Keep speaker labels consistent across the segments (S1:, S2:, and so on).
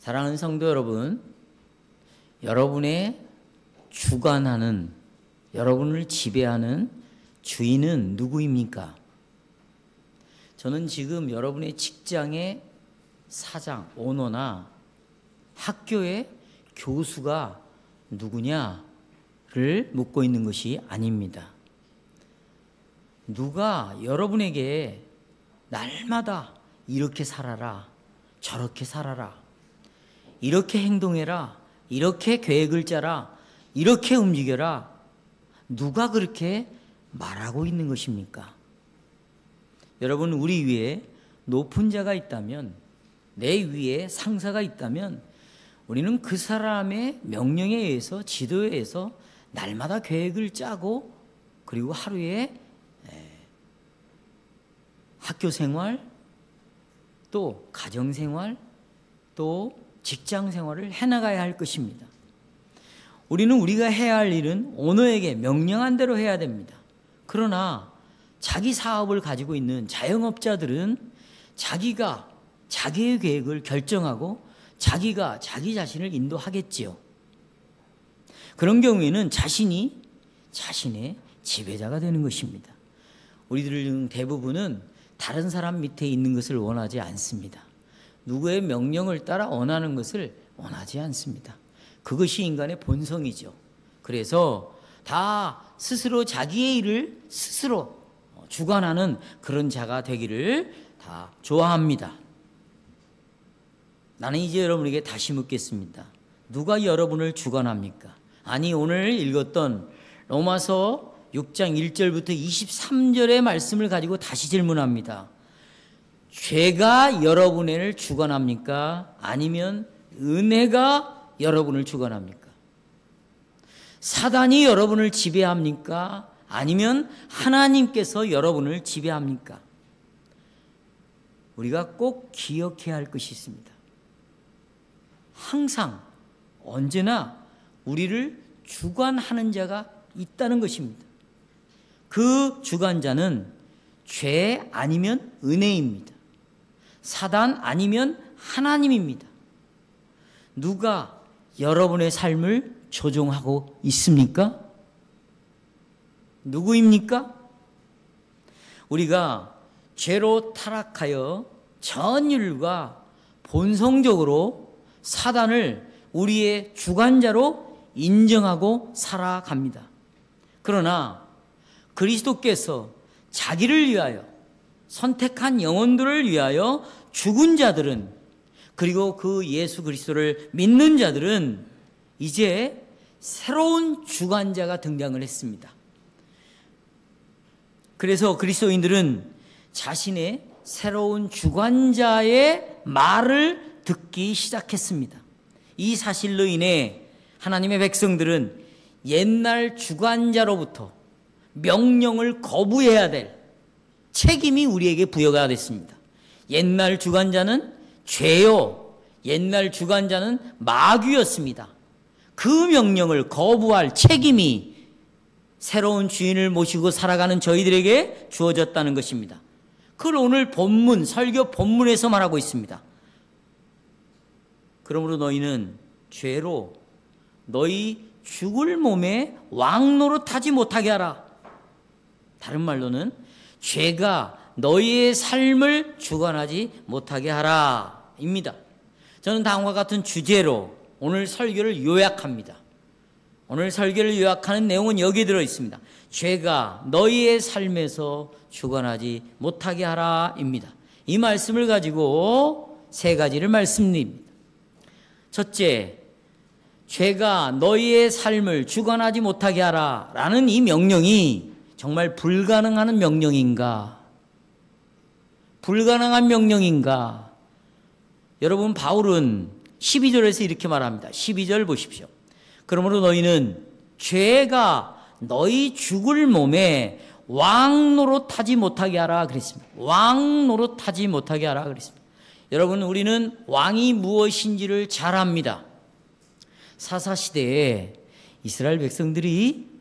S1: 사랑하는 성도 여러분, 여러분의 주관하는, 여러분을 지배하는 주인은 누구입니까? 저는 지금 여러분의 직장의 사장, 오너나 학교의 교수가 누구냐를 묻고 있는 것이 아닙니다. 누가 여러분에게 날마다 이렇게 살아라, 저렇게 살아라, 이렇게 행동해라, 이렇게 계획을 짜라, 이렇게 움직여라, 누가 그렇게 말하고 있는 것입니까? 여러분, 우리 위에 높은 자가 있다면, 내 위에 상사가 있다면 우리는 그 사람의 명령에 의해서, 지도에 의해서 날마다 계획을 짜고, 그리고 하루에 학교 생활, 또 가정 생활, 또 직장 생활을 해나가야 할 것입니다. 우리는 우리가 해야 할 일은 오너에게 명령한 대로 해야 됩니다. 그러나 자기 사업을 가지고 있는 자영업자들은 자기가 자기의 계획을 결정하고 자기가 자기 자신을 인도하겠지요. 그런 경우에는 자신이 자신의 지배자가 되는 것입니다. 우리들 중 대부분은 다른 사람 밑에 있는 것을 원하지 않습니다. 누구의 명령을 따라 원하는 것을 원하지 않습니다. 그것이 인간의 본성이죠. 그래서 다 스스로 자기의 일을 스스로 주관하는 그런 자가 되기를 다 좋아합니다. 나는 이제 여러분에게 다시 묻겠습니다. 누가 여러분을 주관합니까? 아니, 오늘 읽었던 로마서 6장 1절부터 23절의 말씀을 가지고 다시 질문합니다. 죄가 여러분을 주관합니까? 아니면 은혜가 여러분을 주관합니까? 사단이 여러분을 지배합니까? 아니면 하나님께서 여러분을 지배합니까? 우리가 꼭 기억해야 할 것이 있습니다. 항상 언제나 우리를 주관하는 자가 있다는 것입니다. 그 주관자는 죄 아니면 은혜입니다. 사단 아니면 하나님입니다. 누가 여러분의 삶을 조종하고 있습니까? 누구입니까? 우리가 죄로 타락하여 전 인류가 본성적으로 사단을 우리의 주관자로 인정하고 살아갑니다. 그러나 그리스도께서 자기를 위하여 선택한 영혼들을 위하여 죽은 자들은, 그리고 그 예수 그리스도를 믿는 자들은 이제 새로운 주관자가 등장을 했습니다. 그래서 그리스도인들은 자신의 새로운 주관자의 말을 듣기 시작했습니다. 이 사실로 인해 하나님의 백성들은 옛날 주관자로부터 명령을 거부해야 될 책임이 우리에게 부여가 됐습니다. 옛날 주관자는 죄요, 옛날 주관자는 마귀였습니다. 그 명령을 거부할 책임이 새로운 주인을 모시고 살아가는 저희들에게 주어졌다는 것입니다. 그걸 오늘 본문, 설교 본문에서 말하고 있습니다. 그러므로 너희는 죄로 너희 죽을 몸에 왕노릇하지 못하게 하라. 다른 말로는 죄가 너희의 삶을 주관하지 못하게 하라 입니다. 저는 다음과 같은 주제로 오늘 설교를 요약합니다. 오늘 설교를 요약하는 내용은 여기에 들어 있습니다. 죄가 너희의 삶에서 주관하지 못하게 하라 입니다. 이 말씀을 가지고 세 가지를 말씀드립니다. 첫째, 죄가 너희의 삶을 주관하지 못하게 하라 라는 이 명령이 정말 불가능한 명령인가? 불가능한 명령인가? 여러분, 바울은 12절에서 이렇게 말합니다. 12절 보십시오. 그러므로 너희는 죄가 너희 죽을 몸에 왕노릇하지 못하게 하라 그랬습니다. 왕노릇하지 못하게 하라 그랬습니다. 여러분, 우리는 왕이 무엇인지를 잘 압니다. 사사시대에 이스라엘 백성들이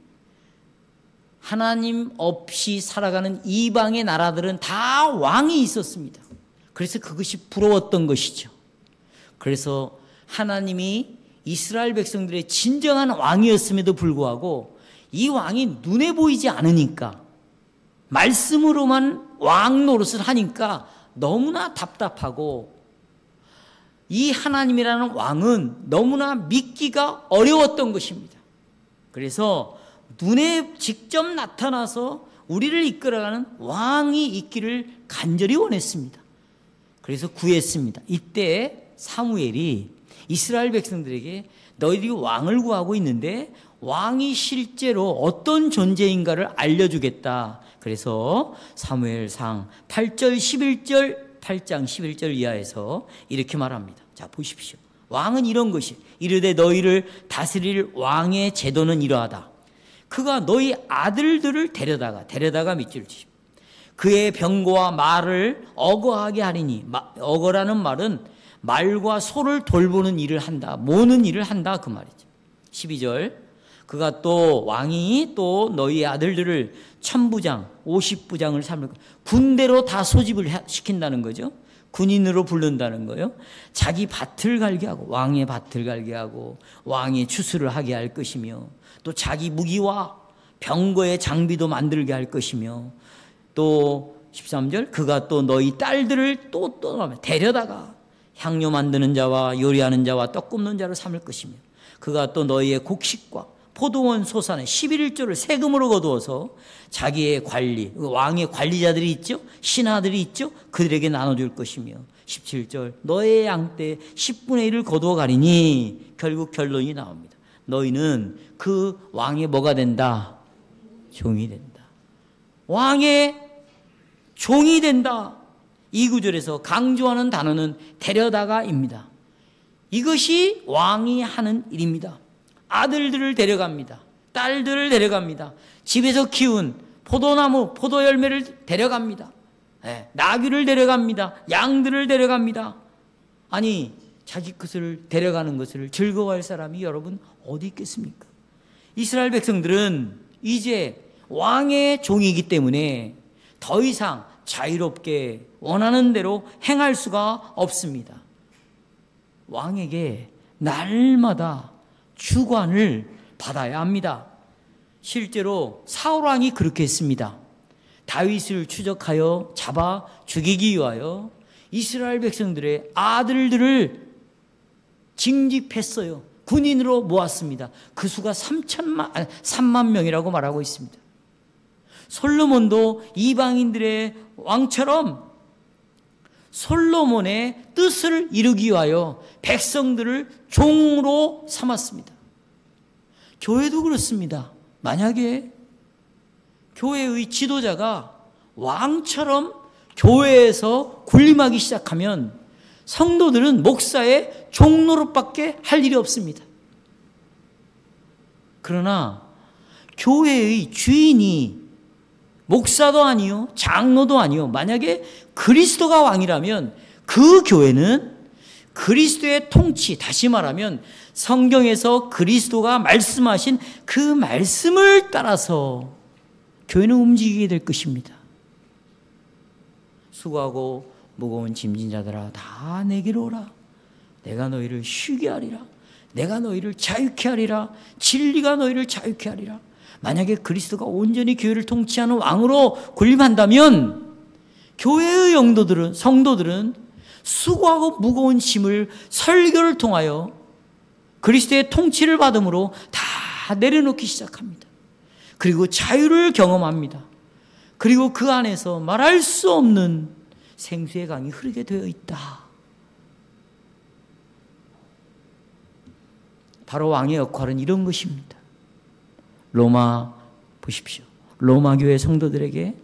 S1: 하나님 없이 살아가는 이방의 나라들은 다 왕이 있었습니다. 그래서 그것이 부러웠던 것이죠. 그래서 하나님이 이스라엘 백성들의 진정한 왕이었음에도 불구하고 이 왕이 눈에 보이지 않으니까, 말씀으로만 왕 노릇을 하니까 너무나 답답하고, 이 하나님이라는 왕은 너무나 믿기가 어려웠던 것입니다. 그래서 눈에 직접 나타나서 우리를 이끌어가는 왕이 있기를 간절히 원했습니다. 그래서 구했습니다. 이때 사무엘이 이스라엘 백성들에게 너희들이 왕을 구하고 있는데 왕이 실제로 어떤 존재인가를 알려주겠다. 그래서 사무엘상 8절 11절 8장 11절 이하에서 이렇게 말합니다. 자, 보십시오. 왕은 이런 것이, 이르되 너희를 다스릴 왕의 제도는 이러하다. 그가 너희 아들들을 데려다가 밑줄을 치십니다. 그의 병거와 말을 어거하게 하리니, 어거라는 말은 말과 소를 돌보는 일을 한다, 모는 일을 한다, 그 말이죠. 12절, 그가 또 왕이 또 너희 아들들을 1000부장 50부장을 삼을, 군대로 다 소집을 시킨다는 거죠. 군인으로 부른다는 거예요. 자기 밭을 갈게 하고, 왕의 밭을 갈게 하고 왕의 추수를 하게 할 것이며, 또 자기 무기와 병거의 장비도 만들게 할 것이며, 또 13절, 그가 또 너희 딸들을 또 데려다가 향료 만드는 자와 요리하는 자와 떡 굽는 자를 삼을 것이며, 그가 또 너희의 곡식과 포도원 소산의 11조를 세금으로 거두어서 자기의 관리, 왕의 관리자들이 있죠, 신하들이 있죠, 그들에게 나눠줄 것이며, 17절, 너의 양떼 10분의 1을 거두어 가리니, 결국 결론이 나옵니다. 너희는 그 왕의 뭐가 된다? 종이 된다. 왕의 종이 된다. 이 구절에서 강조하는 단어는 데려다가입니다. 이것이 왕이 하는 일입니다. 아들들을 데려갑니다. 딸들을 데려갑니다. 집에서 키운 포도나무, 포도 열매를 데려갑니다. 나귀를 데려갑니다. 양들을 데려갑니다. 아니, 자기 것을 데려가는 것을 즐거워할 사람이 여러분 어디 있겠습니까? 이스라엘 백성들은 이제 왕의 종이기 때문에 더 이상 자유롭게 원하는 대로 행할 수가 없습니다. 왕에게 날마다 주관을 받아야 합니다. 실제로 사울 왕이 그렇게 했습니다. 다윗을 추적하여 잡아 죽이기 위하여 이스라엘 백성들의 아들들을 징집했어요. 군인으로 모았습니다. 그 수가 3만 명이라고 말하고 있습니다. 솔로몬도 이방인들의 왕처럼 솔로몬의 뜻을 이루기 위하여 백성들을 종으로 삼았습니다. 교회도 그렇습니다. 만약에 교회의 지도자가 왕처럼 교회에서 군림하기 시작하면 성도들은 목사의 종노릇밖에 할 일이 없습니다. 그러나 교회의 주인이 목사도 아니요, 장로도 아니요, 만약에 그리스도가 왕이라면 그 교회는 그리스도의 통치, 다시 말하면 성경에서 그리스도가 말씀하신 그 말씀을 따라서 교회는 움직이게 될 것입니다. 수고하고 무거운 짐진 자들아 다 내게로 오라. 내가 너희를 쉬게 하리라. 내가 너희를 자유케 하리라. 진리가 너희를 자유케 하리라. 만약에 그리스도가 온전히 교회를 통치하는 왕으로 군림한다면 교회의 영도들은, 성도들은 수고하고 무거운 짐을 설교를 통하여 그리스도의 통치를 받음으로 다 내려놓기 시작합니다. 그리고 자유를 경험합니다. 그리고 그 안에서 말할 수 없는 생수의 강이 흐르게 되어 있다. 바로 왕의 역할은 이런 것입니다. 로마 보십시오. 로마 교회 성도들에게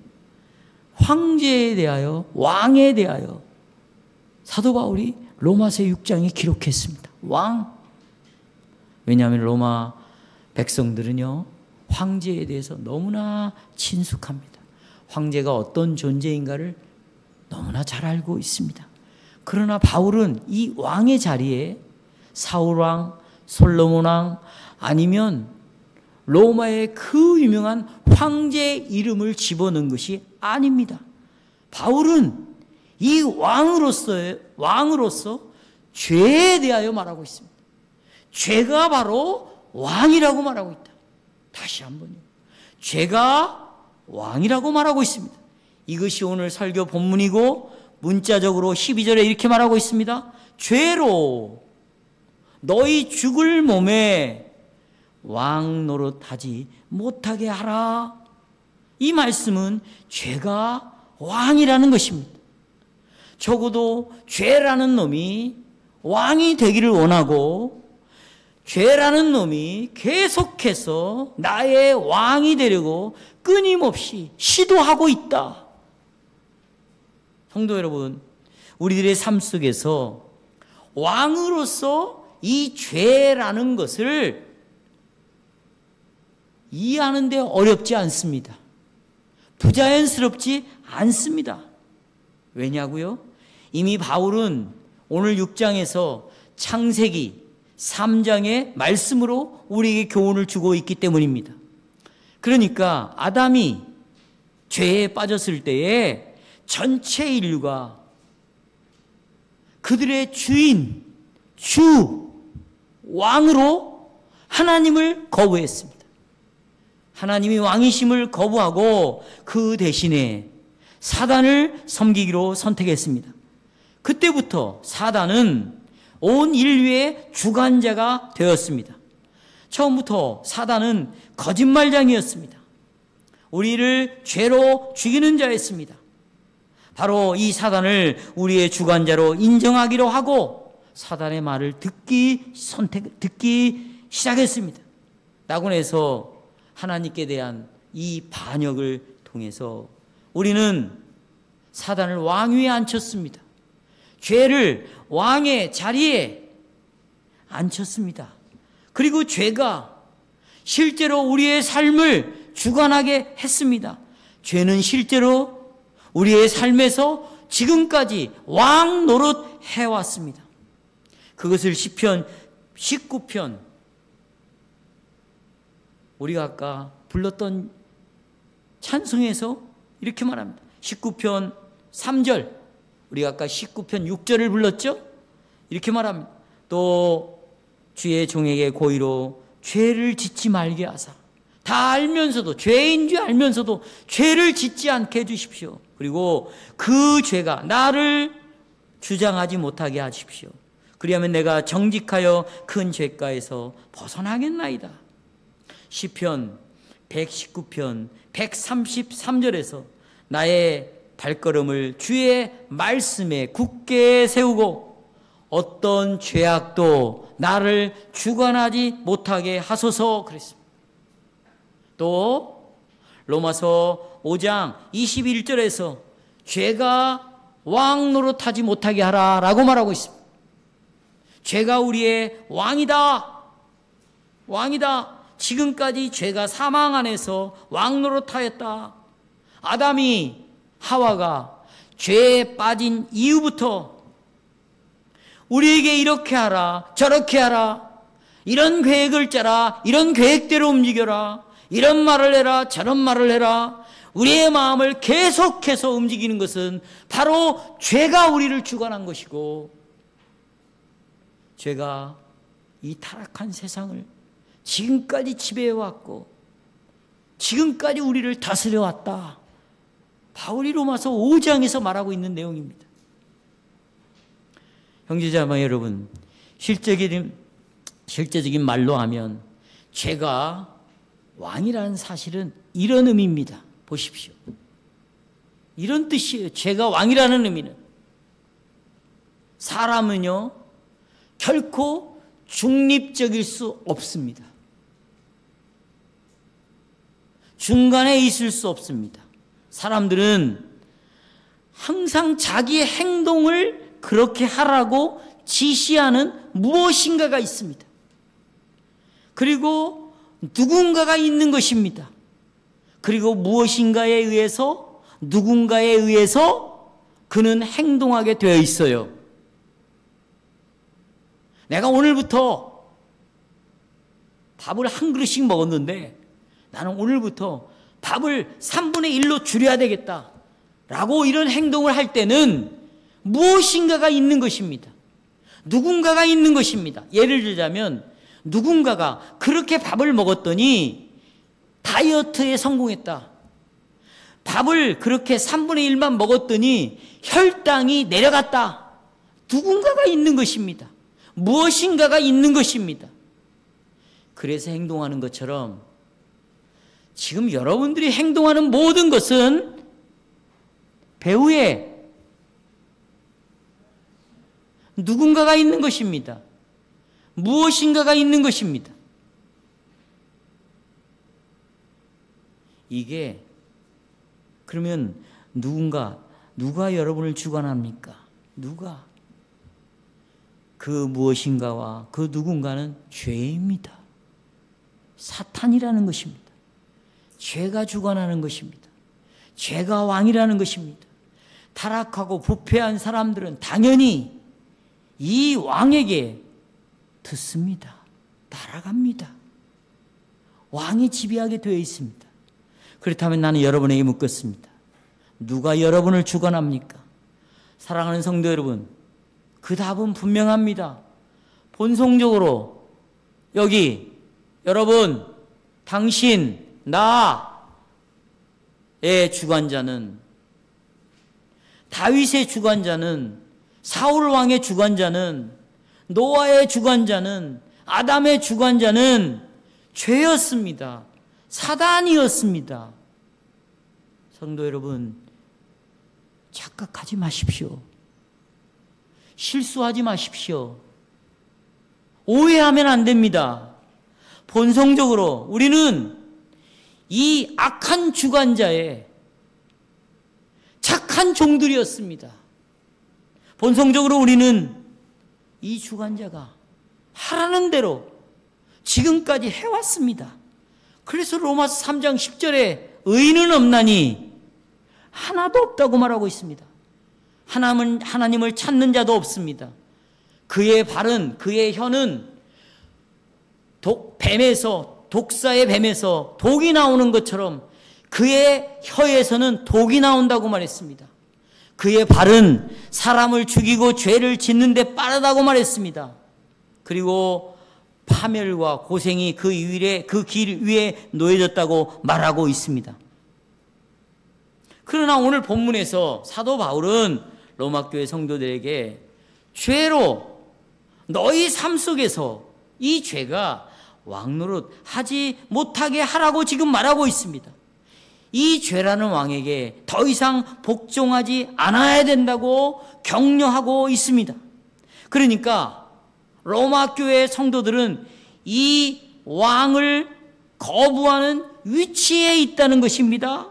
S1: 황제에 대하여, 왕에 대하여 사도 바울이 로마서 6장에 기록했습니다. 왕. 왜냐하면 로마 백성들은요, 황제에 대해서 너무나 친숙합니다. 황제가 어떤 존재인가를 너무나 잘 알고 있습니다. 그러나 바울은 이 왕의 자리에 사울왕, 솔로몬왕, 아니면 로마의 그 유명한 황제의 이름을 집어넣은 것이 아닙니다. 바울은 이 왕으로서 죄에 대하여 말하고 있습니다. 죄가 바로 왕이라고 말하고 있다. 다시 한번요. 죄가 왕이라고 말하고 있습니다. 이것이 오늘 설교 본문이고 문자적으로 12절에 이렇게 말하고 있습니다. 죄로 너희 죽을 몸에 왕 노릇하지 못하게 하라. 이 말씀은 죄가 왕이라는 것입니다. 적어도 죄라는 놈이 왕이 되기를 원하고 죄라는 놈이 계속해서 나의 왕이 되려고 끊임없이 시도하고 있다. 성도 여러분, 우리들의 삶 속에서 왕으로서 이 죄라는 것을 이해하는 데 어렵지 않습니다. 부자연스럽지 않습니다. 왜냐고요? 이미 바울은 오늘 6장에서 창세기 3장의 말씀으로 우리에게 교훈을 주고 있기 때문입니다. 그러니까 아담이 죄에 빠졌을 때에 전체 인류가 그들의 주인, 주, 왕으로 하나님을 거부했습니다. 하나님이 왕이심을 거부하고 그 대신에 사단을 섬기기로 선택했습니다. 그때부터 사단은 온 인류의 주관자가 되었습니다. 처음부터 사단은 거짓말장이었습니다. 우리를 죄로 죽이는 자였습니다. 바로 이 사단을 우리의 주관자로 인정하기로 하고 사단의 말을 듣기 시작했습니다. 나곤에서 하나님께 대한 이 반역을 통해서 우리는 사단을 왕위에 앉혔습니다. 죄를 왕의 자리에 앉혔습니다. 그리고 죄가 실제로 우리의 삶을 주관하게 했습니다. 죄는 실제로 우리의 삶에서 지금까지 왕 노릇 해왔습니다. 그것을 시편 19편 우리가 아까 불렀던 찬송에서 이렇게 말합니다. 19편 3절 우리가 아까 19편 6절을 불렀죠? 이렇게 말합니다. 또 주의 종에게 고의로 죄를 짓지 말게 하사 다 알면서도 죄인 줄 알면서도 죄를 짓지 않게 해주십시오. 그리고 그 죄가 나를 주장하지 못하게 하십시오. 그리하면 내가 정직하여 큰 죄가에서 벗어나겠나이다. 시편 119편 133절에서 나의 발걸음을 주의 말씀에 굳게 세우고 어떤 죄악도 나를 주관하지 못하게 하소서 그랬습니다. 또 로마서 5장 21절에서 죄가 왕 노릇하지 못하게 하라라고 말하고 있습니다. 죄가 우리의 왕이다. 왕이다. 지금까지 죄가 사망 안에서 왕 노릇하였다. 아담이 하와가 죄에 빠진 이후부터 우리에게 이렇게 하라, 저렇게 하라, 이런 계획을 짜라, 이런 계획대로 움직여라, 이런 말을 해라, 저런 말을 해라. 우리의 마음을 계속해서 움직이는 것은 바로 죄가 우리를 주관한 것이고 죄가 이 타락한 세상을 지금까지 지배해왔고 지금까지 우리를 다스려왔다. 바울이 로마서 5장에서 말하고 있는 내용입니다. 형제자매 여러분, 실제적인 말로 하면 죄가 왕이라는 사실은 이런 의미입니다. 보십시오. 이런 뜻이에요. 죄가 왕이라는 의미는 사람은요 결코 중립적일 수 없습니다. 중간에 있을 수 없습니다. 사람들은 항상 자기의 행동을 그렇게 하라고 지시하는 무엇인가가 있습니다. 그리고 누군가가 있는 것입니다. 그리고 무엇인가에 의해서 누군가에 의해서 그는 행동하게 되어 있어요. 내가 오늘부터 밥을 한 그릇씩 먹었는데 나는 오늘부터 밥을 3분의 1로 줄여야 되겠다 라고 이런 행동을 할 때는 무엇인가가 있는 것입니다. 누군가가 있는 것입니다. 예를 들자면 누군가가 그렇게 밥을 먹었더니 다이어트에 성공했다. 밥을 그렇게 3분의 1만 먹었더니 혈당이 내려갔다. 누군가가 있는 것입니다. 무엇인가가 있는 것입니다. 그래서 행동하는 것처럼 지금 여러분들이 행동하는 모든 것은 배후에 누군가가 있는 것입니다. 무엇인가가 있는 것입니다. 이게 그러면 누가 여러분을 주관합니까? 누가? 그 무엇인가와 그 누군가는 죄입니다. 사탄이라는 것입니다. 죄가 주관하는 것입니다. 죄가 왕이라는 것입니다. 타락하고 부패한 사람들은 당연히 이 왕에게 듣습니다. 따라갑니다. 왕이 지배하게 되어 있습니다. 그렇다면 나는 여러분에게 묻겠습니다. 누가 여러분을 주관합니까? 사랑하는 성도 여러분, 그 답은 분명합니다. 본성적으로 여기 여러분, 당신, 나의 주관자는, 다윗의 주관자는, 사울 왕의 주관자는, 노아의 주관자는, 아담의 주관자는 죄였습니다. 사단이었습니다. 성도 여러분, 착각하지 마십시오. 실수하지 마십시오. 오해하면 안 됩니다. 본성적으로 우리는 이 악한 주관자의 착한 종들이었습니다. 본성적으로 우리는 이 주관자가 하라는 대로 지금까지 해왔습니다. 그래서 로마서 3장 10절에 의인은 없나니 하나도 없다고 말하고 있습니다. 하나님을 찾는 자도 없습니다. 그의 발은, 그의 혀는 독사의 뱀에서 독이 나오는 것처럼 그의 혀에서는 독이 나온다고 말했습니다. 그의 발은 사람을 죽이고 죄를 짓는 데 빠르다고 말했습니다. 그리고 파멸과 고생이 그 길 위에 놓여졌다고 말하고 있습니다. 그러나 오늘 본문에서 사도 바울은 로마교회 성도들에게 죄로 너희 삶 속에서 이 죄가 왕노릇 하지 못하게 하라고 지금 말하고 있습니다. 이 죄라는 왕에게 더 이상 복종하지 않아야 된다고 격려하고 있습니다. 그러니까 로마 교회 성도들은 이 왕을 거부하는 위치에 있다는 것입니다.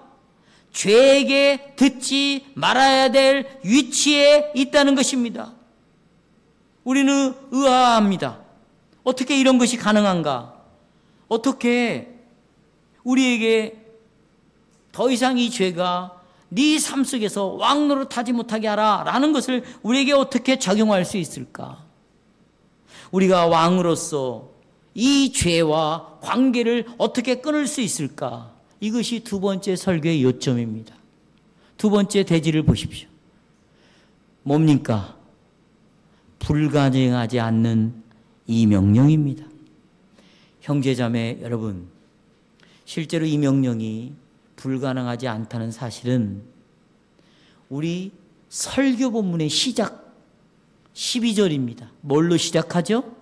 S1: 죄에게 듣지 말아야 될 위치에 있다는 것입니다. 우리는 의아합니다. 어떻게 이런 것이 가능한가? 어떻게 우리에게 더 이상 이 죄가 네 삶 속에서 왕노릇하지 못하게 하라 라는 것을 우리에게 어떻게 적용할 수 있을까? 우리가 왕으로서 이 죄와 관계를 어떻게 끊을 수 있을까? 이것이 두 번째 설교의 요점입니다. 두 번째 대지를 보십시오. 뭡니까? 불가능하지 않는 이 명령입니다. 형제자매 여러분, 실제로 이 명령이 불가능하지 않다는 사실은 우리 설교 본문의 시작 12절입니다. 뭘로 시작하죠?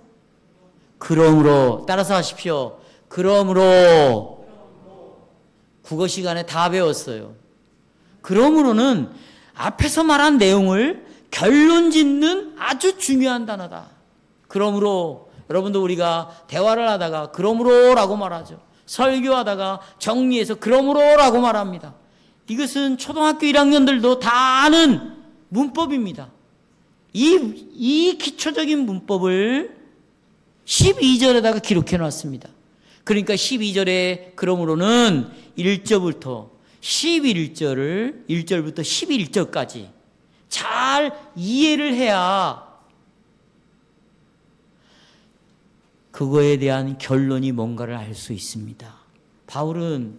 S1: 그러므로, 따라서 하십시오. 그러므로. 국어 시간에 다 배웠어요. 그러므로는 앞에서 말한 내용을 결론 짓는 아주 중요한 단어다. 그러므로, 여러분도 우리가 대화를 하다가 그러므로라고 말하죠. 설교하다가 정리해서 그러므로라고 말합니다. 이것은 초등학교 1학년들도 다 아는 문법입니다. 이 기초적인 문법을 12절에다가 기록해 놨습니다. 그러니까 12절에 그러므로는 1절부터 1절부터 11절까지 잘 이해를 해야 그거에 대한 결론이 뭔가를 알 수 있습니다. 바울은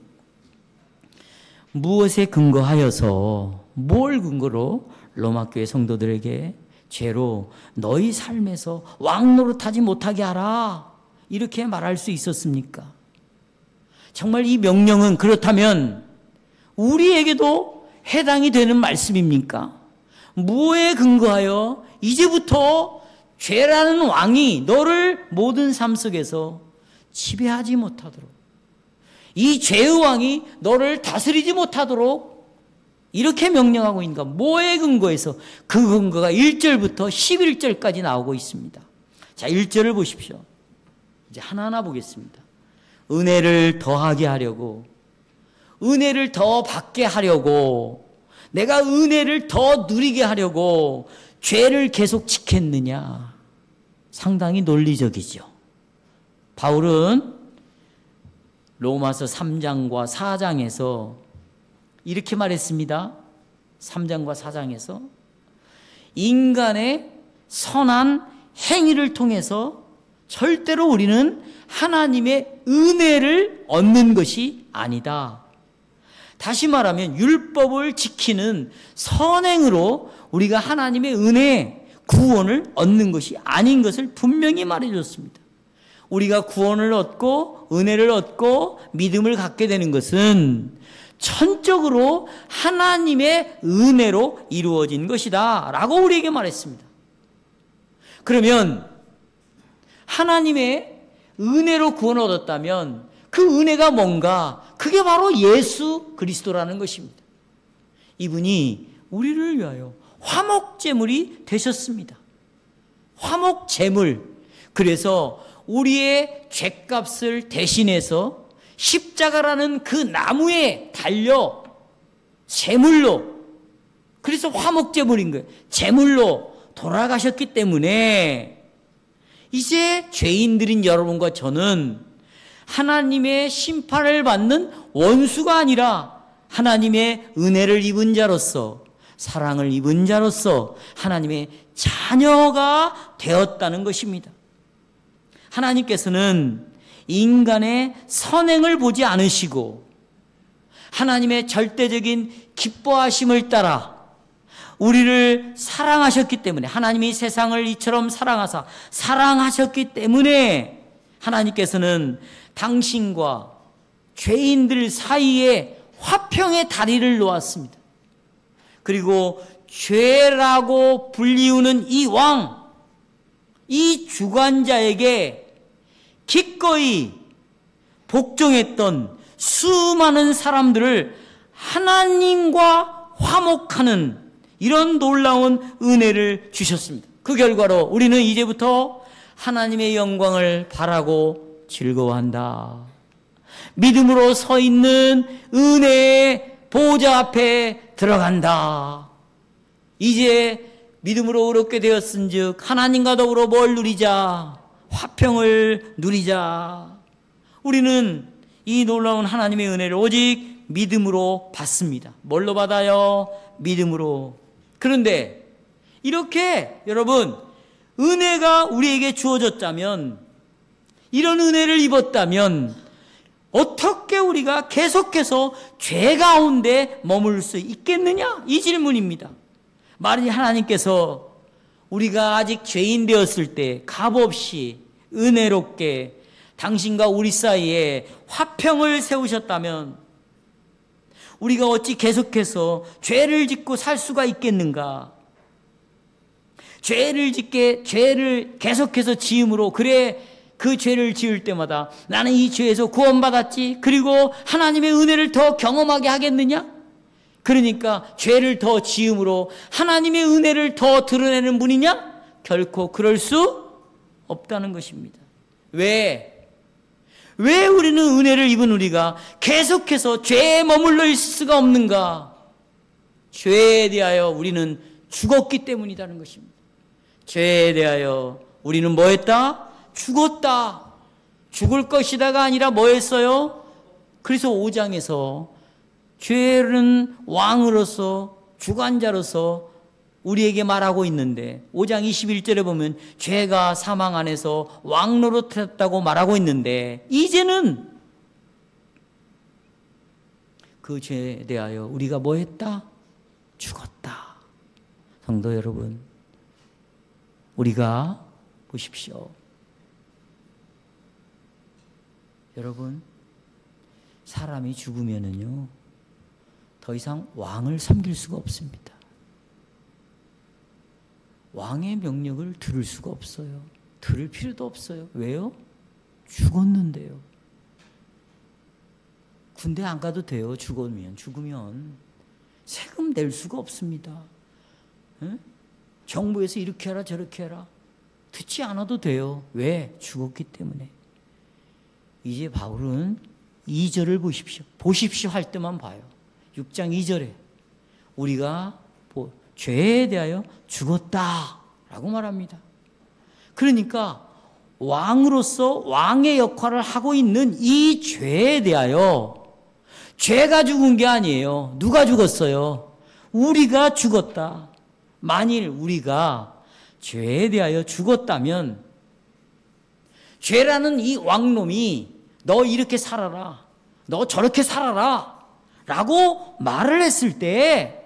S1: 무엇에 근거하여서, 뭘 근거로 로마교회 성도들에게 죄로 너희 삶에서 왕 노릇하지 못하게 하라, 이렇게 말할 수 있었습니까? 정말 이 명령은 그렇다면 우리에게도 해당이 되는 말씀입니까? 무엇에 근거하여 이제부터 죄라는 왕이 너를 모든 삶 속에서 지배하지 못하도록, 이 죄의 왕이 너를 다스리지 못하도록 이렇게 명령하고 있는가? 뭐에 근거해서? 그 근거가 1절부터 11절까지 나오고 있습니다. 자, 1절을 보십시오. 이제 하나하나 보겠습니다. 은혜를 더하게 하려고, 은혜를 더 받게 하려고, 내가 은혜를 더 누리게 하려고 죄를 계속 지켰느냐? 상당히 논리적이죠. 바울은 로마서 3장과 4장에서 이렇게 말했습니다. 3장과 4장에서 인간의 선한 행위를 통해서 절대로 우리는 하나님의 은혜를 얻는 것이 아니다. 다시 말하면 율법을 지키는 선행으로 우리가 하나님의 은혜, 구원을 얻는 것이 아닌 것을 분명히 말해줬습니다. 우리가 구원을 얻고 은혜를 얻고 믿음을 갖게 되는 것은 천적으로 하나님의 은혜로 이루어진 것이다 라고 우리에게 말했습니다. 그러면 하나님의 은혜로 구원을 얻었다면 그 은혜가 뭔가? 그게 바로 예수 그리스도라는 것입니다. 이분이 우리를 위하여 화목제물이 되셨습니다. 화목제물. 그래서 우리의 죄값을 대신해서 십자가라는 그 나무에 달려 제물로, 그래서 화목제물인 거예요. 제물로 돌아가셨기 때문에 이제 죄인들인 여러분과 저는 하나님의 심판을 받는 원수가 아니라 하나님의 은혜를 입은 자로서, 사랑을 입은 자로서 하나님의 자녀가 되었다는 것입니다. 하나님께서는 인간의 선행을 보지 않으시고 하나님의 절대적인 기뻐하심을 따라 우리를 사랑하셨기 때문에, 하나님이 세상을 이처럼 사랑하셨기 때문에 하나님께서는 당신과 죄인들 사이에 화평의 다리를 놓았습니다. 그리고 죄라고 불리우는 이 왕, 이 주관자에게 기꺼이 복종했던 수많은 사람들을 하나님과 화목하는 이런 놀라운 은혜를 주셨습니다. 그 결과로 우리는 이제부터 하나님의 영광을 바라고 즐거워한다. 믿음으로 서 있는 은혜의 보좌 앞에 들어간다. 이제 믿음으로 의롭게 되었은즉 하나님과 더불어 뭘 누리자? 화평을 누리자. 우리는 이 놀라운 하나님의 은혜를 오직 믿음으로 받습니다. 뭘로 받아요? 믿음으로. 그런데 이렇게 여러분, 은혜가 우리에게 주어졌다면, 이런 은혜를 입었다면 어떻게 우리가 계속해서 죄 가운데 머물 수 있겠느냐? 이 질문입니다. 만일 하나님께서 우리가 아직 죄인 되었을 때 값없이 은혜롭게 당신과 우리 사이에 화평을 세우셨다면 우리가 어찌 계속해서 죄를 짓고 살 수가 있겠는가? 죄를 계속해서 지음으로, 그래 그 죄를 지을 때마다 나는 이 죄에서 구원받았지, 그리고 하나님의 은혜를 더 경험하게 하겠느냐? 그러니까 죄를 더 지음으로 하나님의 은혜를 더 드러내는 분이냐? 결코 그럴 수 없다는 것입니다. 왜 우리는 은혜를 입은 우리가 계속해서 죄에 머물러 있을 수가 없는가? 죄에 대하여 우리는 죽었기 때문이라는 것입니다. 죄에 대하여 우리는 뭐 했다? 죽었다. 죽을 것이다가 아니라 뭐 했어요? 그래서 5장에서 죄는 왕으로서, 주관자로서 우리에게 말하고 있는데, 5장 21절에 보면 죄가 사망 안에서 왕 노릇했다고 말하고 있는데, 이제는 그 죄에 대하여 우리가 뭐 했다? 죽었다. 성도 여러분, 우리가 보십시오. 여러분, 사람이 죽으면은요, 더 이상 왕을 섬길 수가 없습니다. 왕의 명령을 들을 수가 없어요. 들을 필요도 없어요. 왜요? 죽었는데요. 군대 안 가도 돼요. 죽으면 세금 낼 수가 없습니다. 에? 정부에서 이렇게 해라 저렇게 해라 듣지 않아도 돼요. 왜? 죽었기 때문에. 이제 바울은 2절을 보십시오 할 때만 봐요. 6장 2절에 우리가 죄에 대하여 죽었다라고 말합니다. 그러니까 왕으로서 왕의 역할을 하고 있는 이 죄에 대하여, 죄가 죽은 게 아니에요. 누가 죽었어요? 우리가 죽었다. 만일 우리가 죄에 대하여 죽었다면, 죄라는 이 왕놈이 너 이렇게 살아라, 너 저렇게 살아라 라고 말을 했을 때,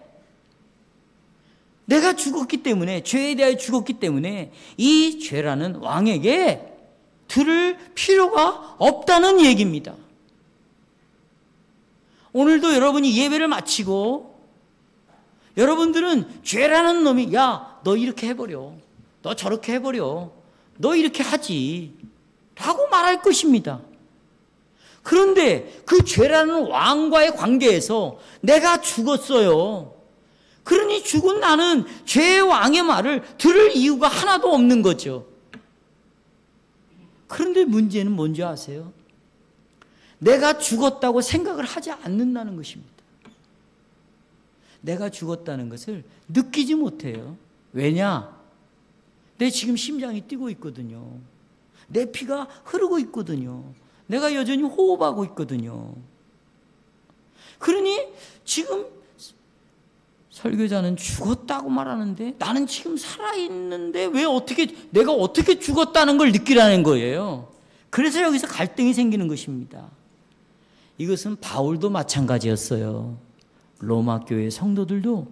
S1: 내가 죽었기 때문에, 죄에 대하여 죽었기 때문에 이 죄라는 왕에게 들을 필요가 없다는 얘기입니다. 오늘도 여러분이 예배를 마치고 여러분들은 죄라는 놈이, 야, 너 이렇게 해버려, 너 저렇게 해버려, 너 이렇게 하지 라고 말할 것입니다. 그런데 그 죄라는 왕과의 관계에서 내가 죽었어요. 그러니 죽은 나는 죄의 왕의 말을 들을 이유가 하나도 없는 거죠. 그런데 문제는 뭔지 아세요? 내가 죽었다고 생각을 하지 않는다는 것입니다. 내가 죽었다는 것을 느끼지 못해요. 왜냐? 내 지금 심장이 뛰고 있거든요. 내 피가 흐르고 있거든요. 내가 여전히 호흡하고 있거든요. 그러니 지금 설교자는 죽었다고 말하는데 나는 지금 살아있는데 내가 어떻게 죽었다는 걸 느끼라는 거예요. 그래서 여기서 갈등이 생기는 것입니다. 이것은 바울도 마찬가지였어요. 로마 교회 성도들도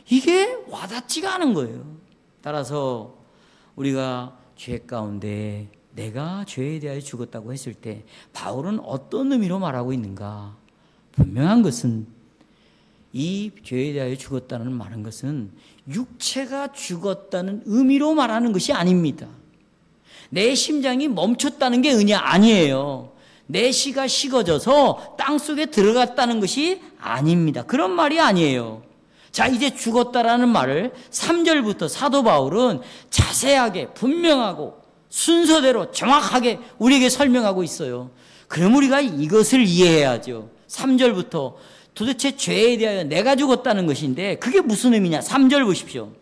S1: 이게 와닿지가 않은 거예요. 따라서 우리가 죄 가운데 내가 죄에 대하여 죽었다고 했을 때 바울은 어떤 의미로 말하고 있는가? 분명한 것은 이 죄에 대하여 죽었다는 말한 것은 육체가 죽었다는 의미로 말하는 것이 아닙니다. 내 심장이 멈췄다는 게 아니에요. 내 시가 식어져서 땅속에 들어갔다는 것이 아닙니다. 그런 말이 아니에요. 자, 이제 죽었다라는 말을 3절부터 사도 바울은 자세하게 분명하고 순서대로 정확하게 우리에게 설명하고 있어요. 그럼 우리가 이것을 이해해야죠. 3절부터 도대체 죄에 대하여 내가 죽었다는 것인데 그게 무슨 의미냐? 3절 보십시오.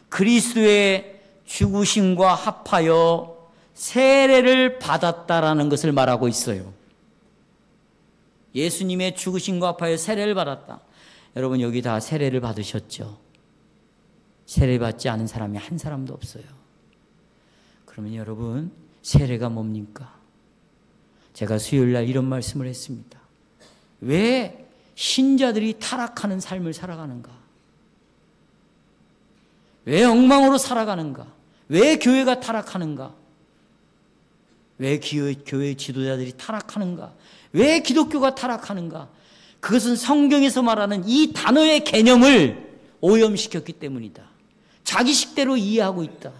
S1: 그리스도의 죽으심과 합하여 세례를 받았다라는 것을 말하고 있어요. 예수님의 죽으심과 합하여 세례를 받았다. 여러분 여기 다 세례를 받으셨죠? 세례 받지 않은 사람이 한 사람도 없어요. 그러면 여러분 세례가 뭡니까? 제가 수요일날 이런 말씀을 했습니다. 왜 신자들이 타락하는 삶을 살아가는가? 왜 엉망으로 살아가는가? 왜 교회가 타락하는가? 왜 교회 지도자들이 타락하는가? 왜 기독교가 타락하는가? 그것은 성경에서 말하는 이 단어의 개념을 오염시켰기 때문이다. 자기식대로 이해하고 있다.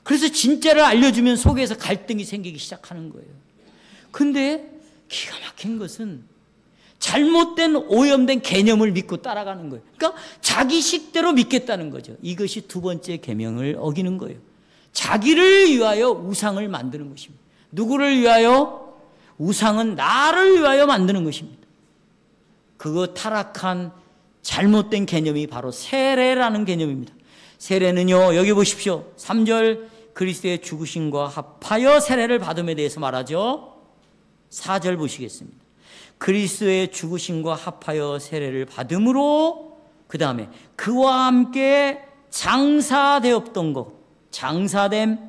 S1: 그래서 진짜를 알려주면 속에서 갈등이 생기기 시작하는 거예요. 근데 기가 막힌 것은 잘못된 오염된 개념을 믿고 따라가는 거예요. 그러니까 자기식대로 믿겠다는 거죠. 이것이 두 번째 계명을 어기는 거예요. 자기를 위하여 우상을 만드는 것입니다. 누구를 위하여? 우상은 나를 위하여 만드는 것입니다. 그거 타락한 잘못된 개념이 바로 세례라는 개념입니다. 세례는요, 여기 보십시오. 3절 그리스도의 죽으심과 합하여 세례를 받음에 대해서 말하죠. 4절 보시겠습니다. 그리스도의 죽으심과 합하여 세례를 받음으로, 그 다음에 그와 함께 장사되었던 것, 장사됨,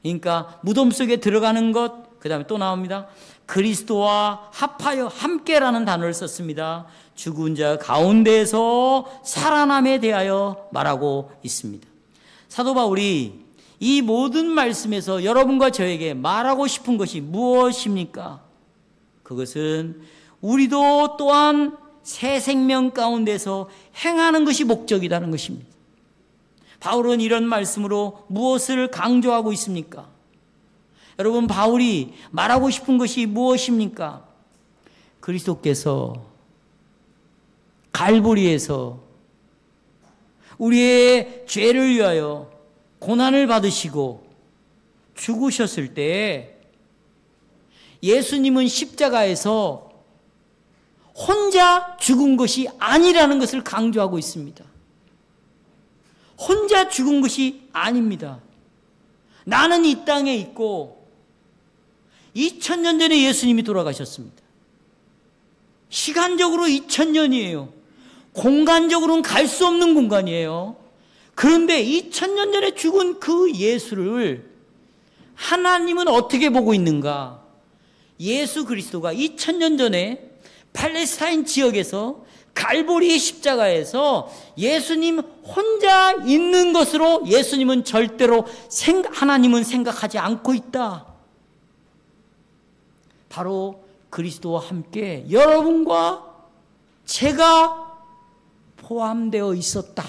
S1: 그러니까 무덤 속에 들어가는 것, 그 다음에 또 나옵니다. 그리스도와 합하여, 함께라는 단어를 썼습니다. 죽은 자 가운데서 살아남에 대하여 말하고 있습니다. 사도 바울이 이 모든 말씀에서 여러분과 저에게 말하고 싶은 것이 무엇입니까? 그것은 우리도 또한 새 생명 가운데서 행하는 것이 목적이라는 것입니다. 바울은 이런 말씀으로 무엇을 강조하고 있습니까? 여러분, 바울이 말하고 싶은 것이 무엇입니까? 그리스도께서 갈보리에서 우리의 죄를 위하여 고난을 받으시고 죽으셨을 때 예수님은 십자가에서 혼자 죽은 것이 아니라는 것을 강조하고 있습니다. 혼자 죽은 것이 아닙니다. 나는 이 땅에 있고 2000년 전에 예수님이 돌아가셨습니다. 시간적으로 2000년이에요. 공간적으로는 갈 수 없는 공간이에요. 그런데 2000년 전에 죽은 그 예수를 하나님은 어떻게 보고 있는가? 예수 그리스도가 2000년 전에 팔레스타인 지역에서 갈보리의 십자가에서 예수님 혼자 있는 것으로 예수님은 절대로 하나님은 생각하지 않고 있다. 바로 그리스도와 함께 여러분과 제가 포함되어 있었다.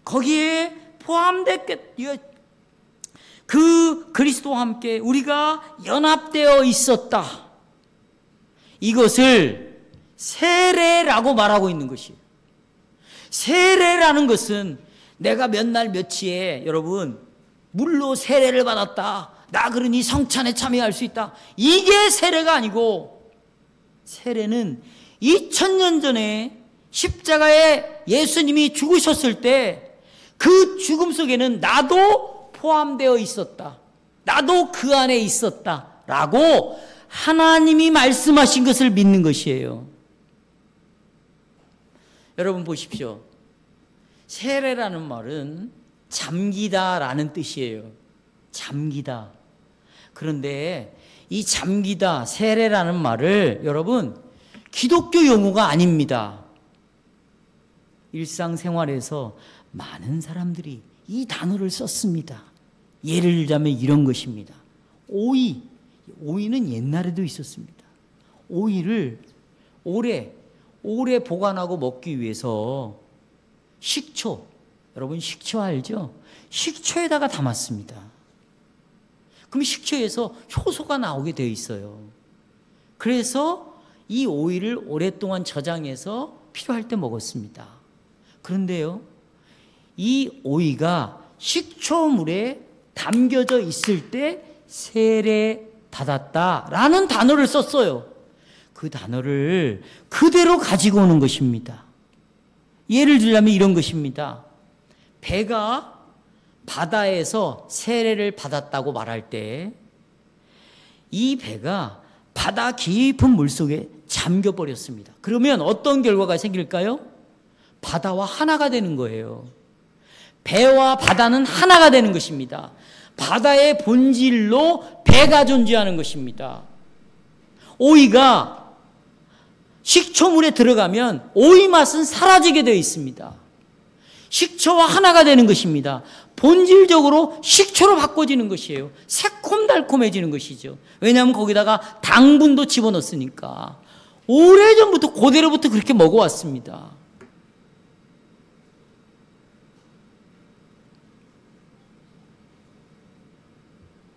S1: 거기에 포함됐겠, 그 그리스도와 함께 우리가 연합되어 있었다. 이것을 세례라고 말하고 있는 것이에요. 세례라는 것은 내가 몇 날 며칠에 여러분 물로 세례를 받았다. 나 그러니 성찬에 참여할 수 있다. 이게 세례가 아니고, 세례는 2000년 전에 십자가에 예수님이 죽으셨을 때 그 죽음 속에는 나도 포함되어 있었다. 나도 그 안에 있었다. 라고 하나님이 말씀하신 것을 믿는 것이에요. 여러분 보십시오. 세례라는 말은 잠기다라는 뜻이에요. 잠기다. 그런데 이 잠기다, 세례라는 말을 여러분 기독교 용어가 아닙니다. 일상생활에서 많은 사람들이 이 단어를 썼습니다. 예를 들자면 이런 것입니다. 오이. 오이는 옛날에도 있었습니다. 오이를 오래 보관하고 먹기 위해서 식초, 여러분 식초 알죠? 식초에다가 담았습니다. 그럼 식초에서 효소가 나오게 되어 있어요. 그래서 이 오이를 오랫동안 저장해서 필요할 때 먹었습니다. 그런데요, 이 오이가 식초물에 담겨져 있을 때 세례 받았다라는 단어를 썼어요. 그 단어를 그대로 가지고 오는 것입니다. 예를 들자면 이런 것입니다. 배가 바다에서 세례를 받았다고 말할 때 이 배가 바다 깊은 물속에 잠겨버렸습니다. 그러면 어떤 결과가 생길까요? 바다와 하나가 되는 거예요. 배와 바다는 하나가 되는 것입니다. 바다의 본질로 배가 존재하는 것입니다. 오이가 식초물에 들어가면 오이 맛은 사라지게 되어 있습니다. 식초와 하나가 되는 것입니다. 본질적으로 식초로 바꿔지는 것이에요. 새콤달콤해지는 것이죠. 왜냐하면 거기다가 당분도 집어넣었으니까. 오래전부터 그대로부터 그렇게 먹어왔습니다.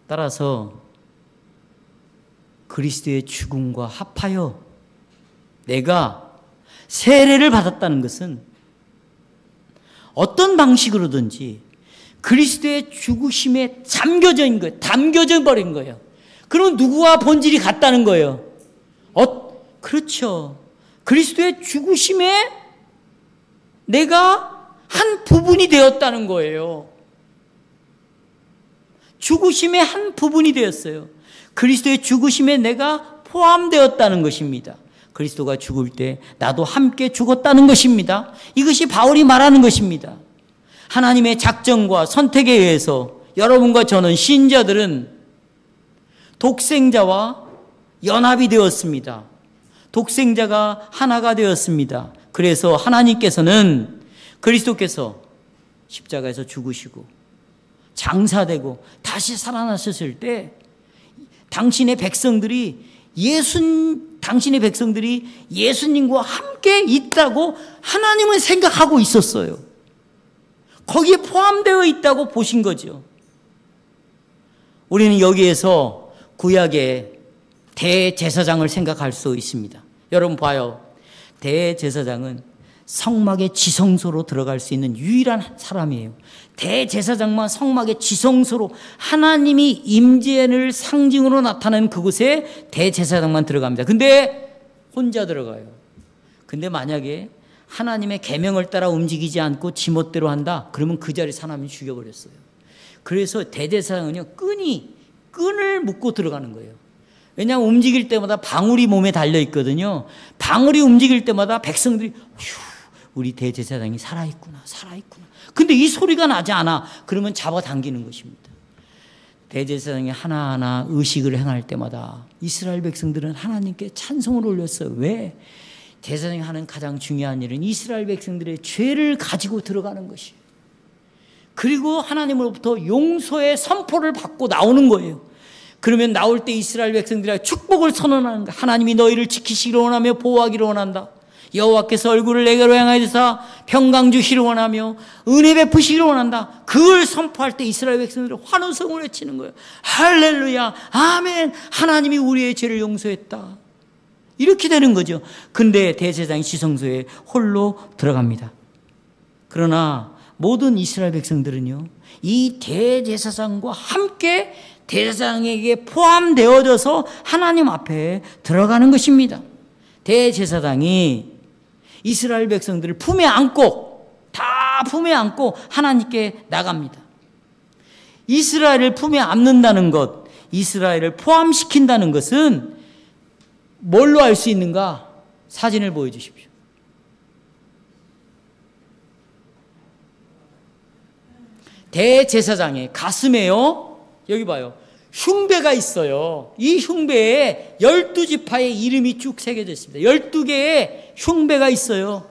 S1: 따라서 그리스도의 죽음과 합하여 내가 세례를 받았다는 것은 어떤 방식으로든지 그리스도의 죽으심에 잠겨져 있는 거예요. 담겨져 버린 거예요. 그럼 누구와 본질이 같다는 거예요? 그렇죠. 그리스도의 죽으심에 내가 한 부분이 되었다는 거예요. 죽으심의 한 부분이 되었어요. 그리스도의 죽으심에 내가 포함되었다는 것입니다. 그리스도가 죽을 때 나도 함께 죽었다는 것입니다. 이것이 바울이 말하는 것입니다. 하나님의 작정과 선택에 의해서 여러분과 저는 신자들은 독생자와 연합이 되었습니다. 독생자가 하나가 되었습니다. 그래서 하나님께서는 그리스도께서 십자가에서 죽으시고 장사되고 다시 살아나셨을 때 당신의 백성들이 예수님과 함께 있다고 하나님은 생각하고 있었어요. 거기에 포함되어 있다고 보신 거죠. 우리는 여기에서 구약의 대제사장을 생각할 수 있습니다. 여러분 봐요. 대제사장은 성막의 지성소로 들어갈 수 있는 유일한 사람이에요. 대제사장만 성막의 지성소로 하나님이 임재를 상징으로 나타내는 그곳에 대제사장만 들어갑니다. 근데 혼자 들어가요. 근데 만약에 하나님의 계명을 따라 움직이지 않고 지멋대로 한다, 그러면 그 자리에서 하나님이 죽여버렸어요. 그래서 대제사장은요, 끈을 묶고 들어가는 거예요. 왜냐하면 움직일 때마다 방울이 몸에 달려 있거든요. 방울이 움직일 때마다 백성들이 우리 대제사장이 살아있구나. 근데 이 소리가 나지 않아. 그러면 잡아당기는 것입니다. 대제사장이 하나하나 의식을 행할 때마다 이스라엘 백성들은 하나님께 찬송을 올렸어요. 왜? 대제사장이 하는 가장 중요한 일은 이스라엘 백성들의 죄를 가지고 들어가는 것이에요. 그리고 하나님으로부터 용서의 선포를 받고 나오는 거예요. 그러면 나올 때 이스라엘 백성들이 축복을 선언하는 거예요. 하나님이 너희를 지키시기를 원하며 보호하기를 원한다. 여호와께서 얼굴을 내게로 향하여서 평강 주시기를 원하며 은혜 베푸시기를 원한다. 그걸 선포할 때 이스라엘 백성들은 환호성을 외치는 거예요. 할렐루야, 아멘. 하나님이 우리의 죄를 용서했다. 이렇게 되는 거죠. 근데 대제사장이 지성소에 홀로 들어갑니다. 그러나 모든 이스라엘 백성들은요, 이 대제사장과 함께 대제사장에게 포함되어져서 하나님 앞에 들어가는 것입니다. 대제사장이 이스라엘 백성들을 품에 안고, 다 품에 안고 하나님께 나갑니다. 이스라엘을 품에 안는다는 것, 이스라엘을 포함시킨다는 것은 뭘로 알 수 있는가? 사진을 보여주십시오. 대제사장의 가슴에요, 여기 봐요, 흉배가 있어요. 이 흉배에 12지파의 이름이 쭉 새겨져 있습니다. 12개의 흉배가 있어요.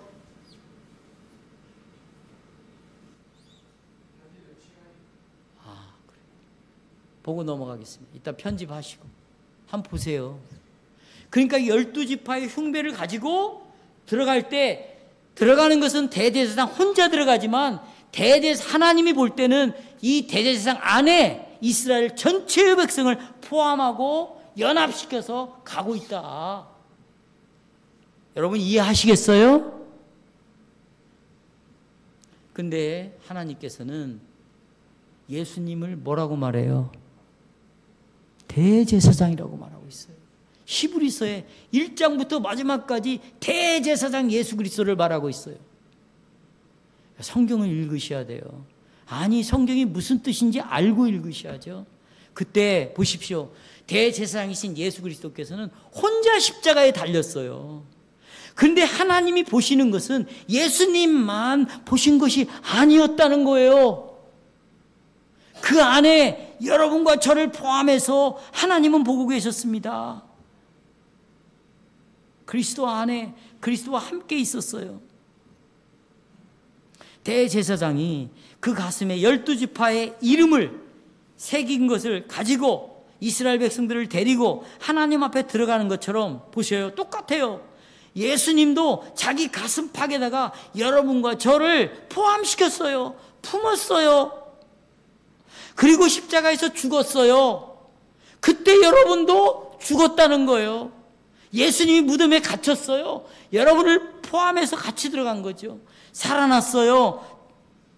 S1: 그래. 보고 넘어가겠습니다. 이따 편집하시고 한번 보세요. 그러니까 12지파의 흉배를 가지고 들어갈 때, 들어가는 것은 대제사장 혼자 들어가지만 하나님이 볼 때는 이 대제사장 안에 이스라엘 전체의 백성을 포함하고 연합시켜서 가고 있다. 여러분 이해하시겠어요? 근데 하나님께서는 예수님을 뭐라고 말해요? 대제사장이라고 말하고 있어요. 히브리서의 1장부터 마지막까지 대제사장 예수 그리스도를 말하고 있어요. 성경을 읽으셔야 돼요. 아니, 성경이 무슨 뜻인지 알고 읽으셔야죠. 그때 보십시오. 대제사장이신 예수 그리스도께서는 혼자 십자가에 달렸어요. 그런데 하나님이 보시는 것은 예수님만 보신 것이 아니었다는 거예요. 그 안에 여러분과 저를 포함해서 하나님은 보고 계셨습니다. 그리스도 안에 그리스도와 함께 있었어요. 대제사장이 그 가슴에 12지파의 이름을 새긴 것을 가지고 이스라엘 백성들을 데리고 하나님 앞에 들어가는 것처럼 보셔요. 똑같아요. 예수님도 자기 가슴팍에다가 여러분과 저를 포함시켰어요. 품었어요. 그리고 십자가에서 죽었어요. 그때 여러분도 죽었다는 거예요. 예수님이 무덤에 갇혔어요. 여러분을 포함해서 같이 들어간 거죠. 살아났어요.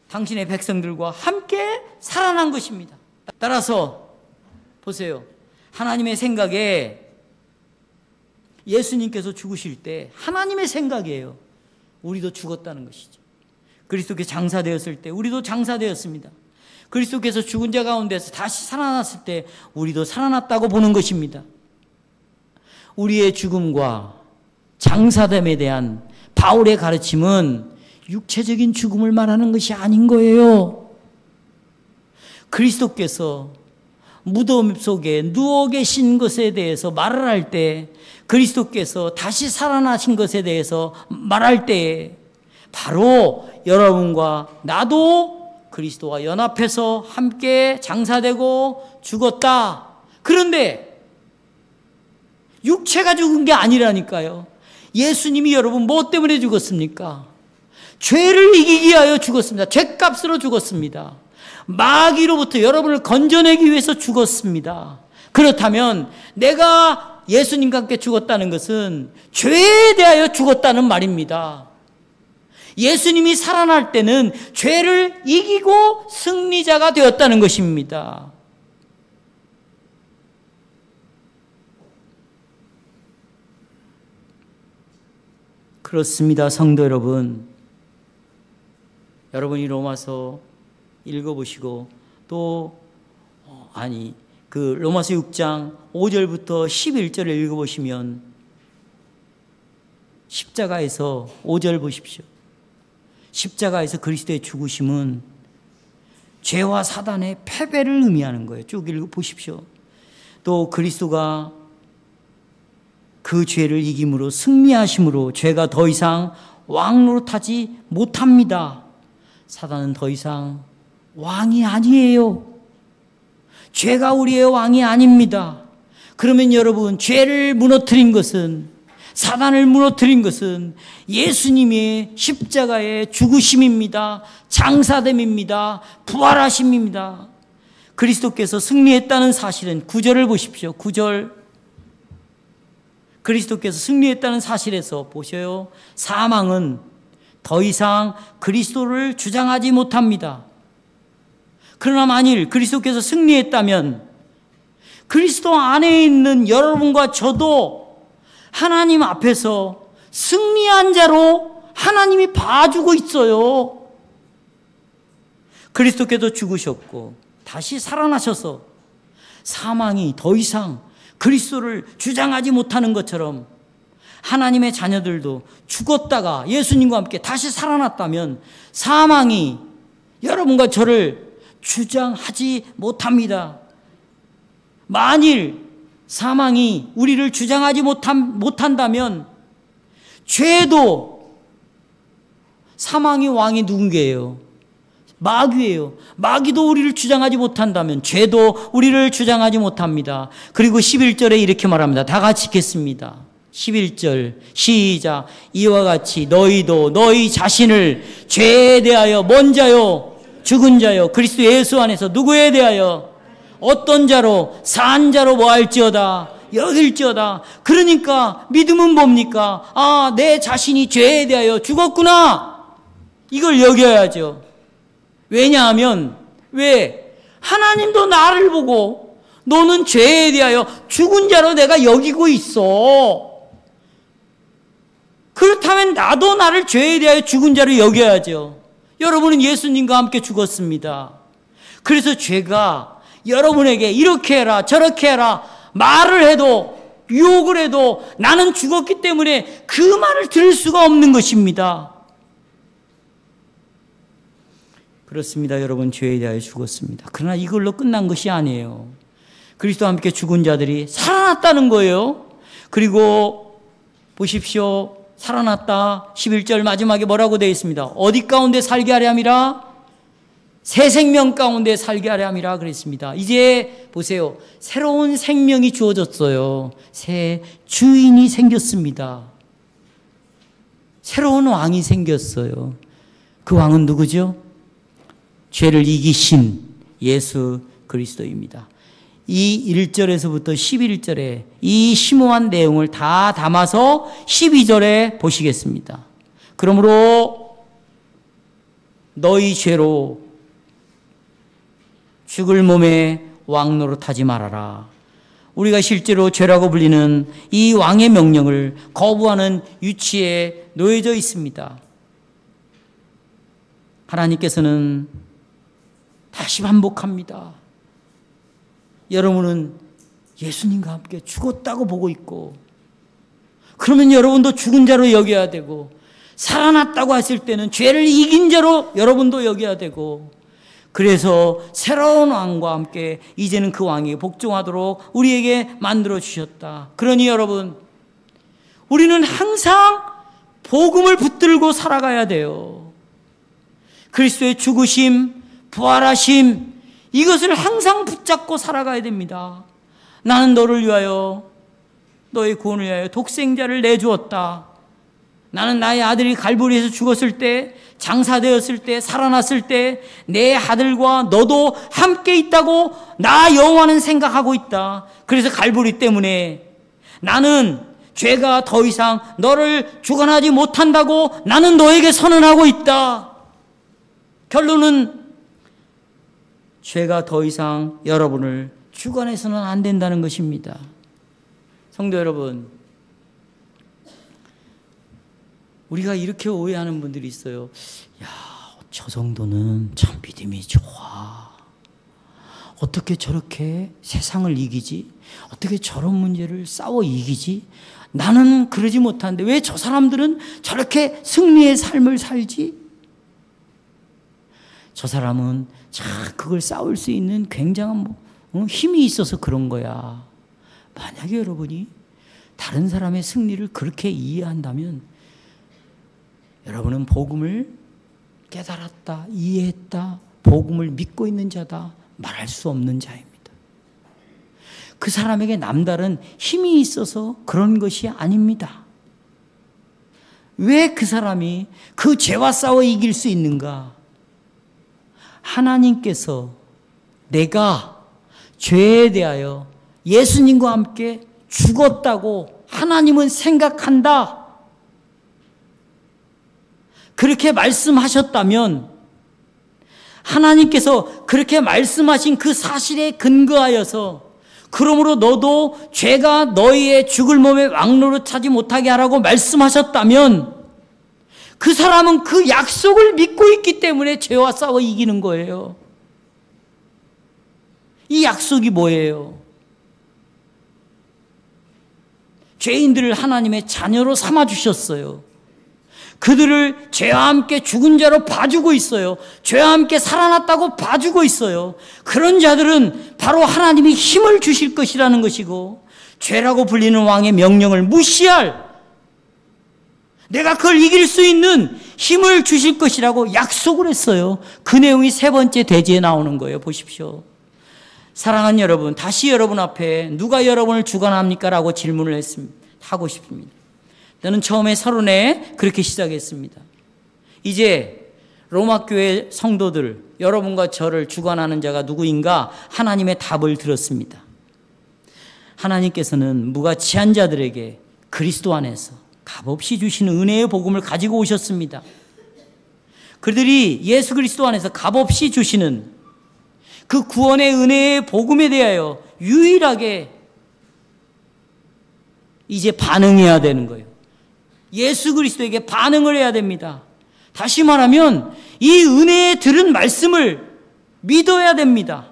S1: 당신의 백성들과 함께 살아난 것입니다. 따라서 보세요. 하나님의 생각에 예수님께서 죽으실 때 하나님의 생각이에요. 우리도 죽었다는 것이죠. 그리스도께서 장사되었을 때 우리도 장사되었습니다. 그리스도께서 죽은 자 가운데서 다시 살아났을 때 우리도 살아났다고 보는 것입니다. 우리의 죽음과 장사됨에 대한 바울의 가르침은 육체적인 죽음을 말하는 것이 아닌 거예요. 그리스도께서 무덤 속에 누워 계신 것에 대해서 말을 할 때, 그리스도께서 다시 살아나신 것에 대해서 말할 때 바로 여러분과 나도 그리스도와 연합해서 함께 장사되고 죽었다. 그런데 육체가 죽은 게 아니라니까요. 예수님이 여러분 뭐 때문에 죽었습니까? 죄를 이기기 위하여 죽었습니다. 죄값으로 죽었습니다. 마귀로부터 여러분을 건져내기 위해서 죽었습니다. 그렇다면 내가 예수님과 함께 죽었다는 것은 죄에 대하여 죽었다는 말입니다. 예수님이 살아날 때는 죄를 이기고 승리자가 되었다는 것입니다. 그렇습니다, 성도 여러분. 여러분이 로마서 읽어보시고 또 로마서 6장 5절부터 11절을 읽어보시면 십자가에서 5절 보십시오. 십자가에서 그리스도의 죽으심은 죄와 사단의 패배를 의미하는 거예요. 쭉 읽어보십시오. 또 그리스도가 그 죄를 이김으로 승리하심으로 죄가 더 이상 왕 노릇하지 못합니다. 사단은 더 이상 왕이 아니에요. 죄가 우리의 왕이 아닙니다. 그러면 여러분, 죄를 무너뜨린 것은, 사단을 무너뜨린 것은 예수님의 십자가의 죽으심입니다. 장사됨입니다. 부활하심입니다. 그리스도께서 승리했다는 사실은 9절을 보십시오. 9절. 그리스도께서 승리했다는 사실에서 보셔요. 사망은 더 이상 그리스도를 주장하지 못합니다. 그러나 만일 그리스도께서 승리했다면 그리스도 안에 있는 여러분과 저도 하나님 앞에서 승리한 자로 하나님이 봐주고 있어요. 그리스도께서 죽으셨고 다시 살아나셔서 사망이 더 이상 그리스도를 주장하지 못하는 것처럼 하나님의 자녀들도 죽었다가 예수님과 함께 다시 살아났다면 사망이 여러분과 저를 주장하지 못합니다. 만일 사망이 우리를 주장하지 못한다면 죄도, 사망의 왕이 누군가예요? 마귀예요. 마귀도 우리를 주장하지 못한다면 죄도 우리를 주장하지 못합니다. 그리고 11절에 이렇게 말합니다. 다 같이 읽겠습니다. 11절 시작. 이와 같이 너희도 너희 자신을 죄에 대하여 뭔 자요? 죽은 자요. 그리스도 예수 안에서 누구에 대하여? 어떤 자로? 산 자로 뭐 할지어다? 여길지어다. 그러니까 믿음은 뭡니까? 아, 내 자신이 죄에 대하여 죽었구나. 이걸 여겨야죠. 왜냐하면 왜? 하나님도 나를 보고 너는 죄에 대하여 죽은 자로 내가 여기고 있어. 그렇다면 나도 나를 죄에 대하여 죽은 자로 여겨야죠. 여러분은 예수님과 함께 죽었습니다. 그래서 죄가 여러분에게 이렇게 해라 저렇게 해라 말을 해도 유혹을 해도 나는 죽었기 때문에 그 말을 들을 수가 없는 것입니다. 그렇습니다. 여러분, 죄에 대하여 죽었습니다. 그러나 이걸로 끝난 것이 아니에요. 그리스도와 함께 죽은 자들이 살아났다는 거예요. 그리고 보십시오. 살아났다. 11절 마지막에 뭐라고 되어 있습니다. 어디 가운데 살게 하려 함이라? 새 생명 가운데 살게 하려 함이라 그랬습니다. 이제 보세요. 새로운 생명이 주어졌어요. 새 주인이 생겼습니다. 새로운 왕이 생겼어요. 그 왕은 누구죠? 죄를 이기신 예수 그리스도입니다. 이 1절에서부터 11절에 이 심오한 내용을 다 담아서 12절에 보시겠습니다. 그러므로 너희 죄로 죽을 몸에 왕 노릇하지 말아라. 우리가 실제로 죄라고 불리는 이 왕의 명령을 거부하는 위치에 놓여져 있습니다. 하나님께서는 다시 반복합니다. 여러분은 예수님과 함께 죽었다고 보고 있고, 그러면 여러분도 죽은 자로 여겨야 되고, 살아났다고 했을 때는 죄를 이긴 자로 여러분도 여겨야 되고, 그래서 새로운 왕과 함께 이제는 그 왕에게 복종하도록 우리에게 만들어 주셨다. 그러니 여러분, 우리는 항상 복음을 붙들고 살아가야 돼요. 그리스도의 죽으심, 부활하심, 이것을 항상 붙잡고 살아가야 됩니다. 나는 너를 위하여, 너의 구원을 위하여 독생자를 내주었다. 나는 나의 아들이 갈보리에서 죽었을 때, 장사되었을 때, 살아났을 때 내 아들과 너도 함께 있다고 나 여호와는 생각하고 있다. 그래서 갈보리 때문에 나는 죄가 더 이상 너를 주관하지 못한다고 나는 너에게 선언하고 있다. 결론은 죄가 더 이상 여러분을 주관해서는 안 된다는 것입니다. 성도 여러분, 우리가 이렇게 오해하는 분들이 있어요. 야, 저 정도는 참 믿음이 좋아. 어떻게 저렇게 세상을 이기지? 어떻게 저런 문제를 싸워 이기지? 나는 그러지 못하는데 왜 저 사람들은 저렇게 승리의 삶을 살지? 저 사람은 참 그걸 싸울 수 있는 굉장한 힘이 있어서 그런 거야. 만약에 여러분이 다른 사람의 승리를 그렇게 이해한다면 여러분은 복음을 깨달았다, 이해했다, 복음을 믿고 있는 자다 말할 수 없는 자입니다. 그 사람에게 남다른 힘이 있어서 그런 것이 아닙니다. 왜 그 사람이 그 죄와 싸워 이길 수 있는가? 하나님께서 내가 죄에 대하여 예수님과 함께 죽었다고 하나님은 생각한다. 그렇게 말씀하셨다면 하나님께서 그렇게 말씀하신 그 사실에 근거하여서 그러므로 너도 죄가 너희의 죽을 몸에 왕노릇하지 못하게 하라고 말씀하셨다면 그 사람은 그 약속을 믿고 있기 때문에 죄와 싸워 이기는 거예요. 이 약속이 뭐예요? 죄인들을 하나님의 자녀로 삼아주셨어요. 그들을 죄와 함께 죽은 자로 봐주고 있어요. 죄와 함께 살아났다고 봐주고 있어요. 그런 자들은 바로 하나님이 힘을 주실 것이라는 것이고, 죄라고 불리는 왕의 명령을 무시할, 내가 그걸 이길 수 있는 힘을 주실 것이라고 약속을 했어요. 그 내용이 세 번째 대지에 나오는 거예요. 보십시오. 사랑하는 여러분, 다시 여러분 앞에 누가 여러분을 주관합니까? 라고 질문을 하고 싶습니다. 저는 처음에 서론에 그렇게 시작했습니다. 이제 로마교회 성도들, 여러분과 저를 주관하는 자가 누구인가? 하나님의 답을 들었습니다. 하나님께서는 무가치한 자들에게 그리스도 안에서 값없이 주시는 은혜의 복음을 가지고 오셨습니다. 그들이 예수 그리스도 안에서 값없이 주시는 그 구원의 은혜의 복음에 대하여 유일하게 이제 반응해야 되는 거예요. 예수 그리스도에게 반응을 해야 됩니다. 다시 말하면 이 은혜에 들은 말씀을 믿어야 됩니다.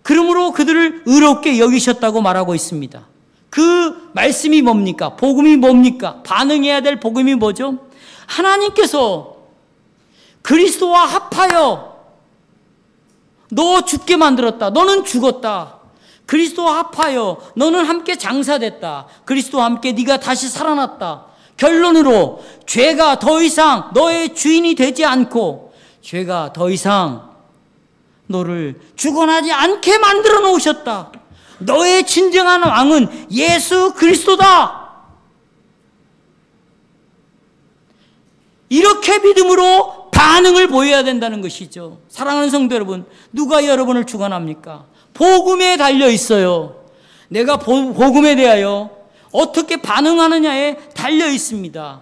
S1: 그러므로 그들을 의롭게 여기셨다고 말하고 있습니다. 그 말씀이 뭡니까? 복음이 뭡니까? 반응해야 될 복음이 뭐죠? 하나님께서 그리스도와 합하여 너 죽게 만들었다. 너는 죽었다. 그리스도와 합하여 너는 함께 장사됐다. 그리스도와 함께 네가 다시 살아났다. 결론으로 죄가 더 이상 너의 주인이 되지 않고 죄가 더 이상 너를 주관하지 않게 만들어 놓으셨다. 너의 진정한 왕은 예수 그리스도다. 이렇게 믿음으로 반응을 보여야 된다는 것이죠. 사랑하는 성도 여러분, 누가 여러분을 주관합니까? 복음에 달려 있어요. 내가 복음에 대하여 어떻게 반응하느냐에 달려 있습니다.